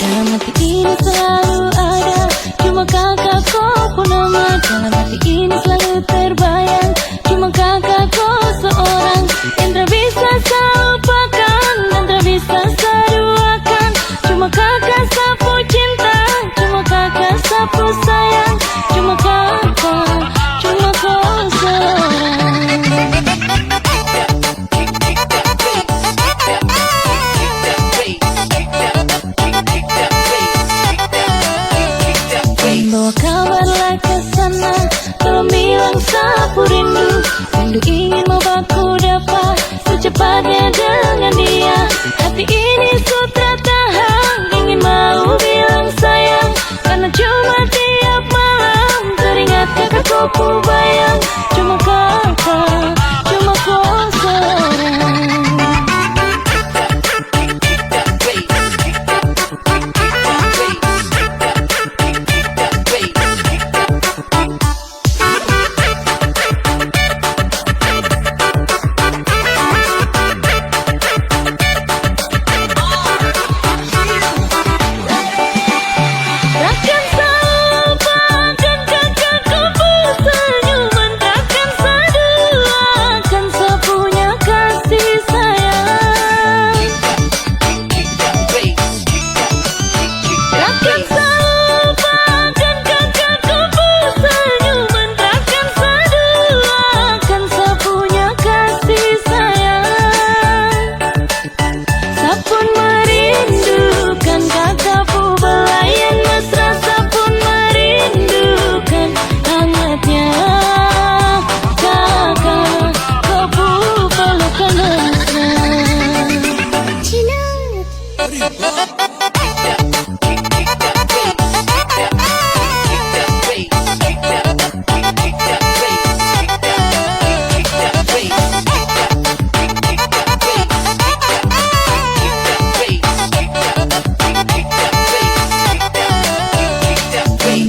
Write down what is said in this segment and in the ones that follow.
Dalam hati ini selalu ada, cuma kakak kau pun nama. Dalam hati ini selalu terbayang, cuma kakak kau seorang yang tak bisa saya lupakan dan tak bisa saya duakan. Cuma kakak sapu cinta, cuma kakak sapu sayang, cuma kakak, cuma kau seorang. Bawa kabarlah ke sana, tolong bilang sapu rindu. Rindu ingin mau baku dapat secepatnya dengan dia. Hati ini sudah tahan, ingin mau bilang sayang, karena cuma tiap malam teringat kakak ku bayang. Cuma kakak, cuma kau seorang.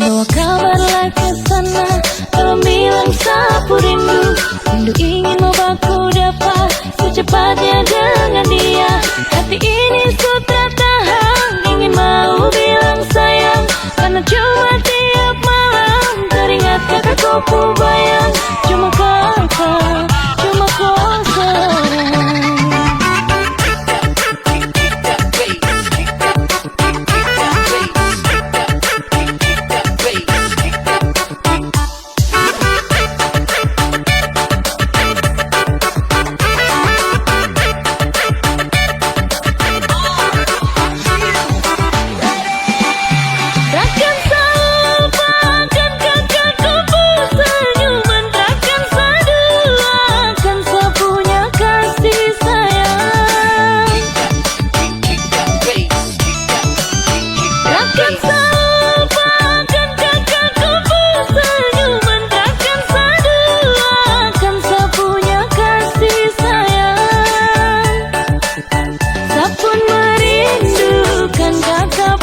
Bawa kabarlah ke sana, tolong bilang sapu rindu. Rindu ingin mau baku dapat secepatnya dengan dia. Hati ini sudah tahan, ingin mau bilang sayang, karena cuma tiap malam teringat kakak ku bayang. Cuma kakak, cuma kau seorang. Sapun merindukan kakak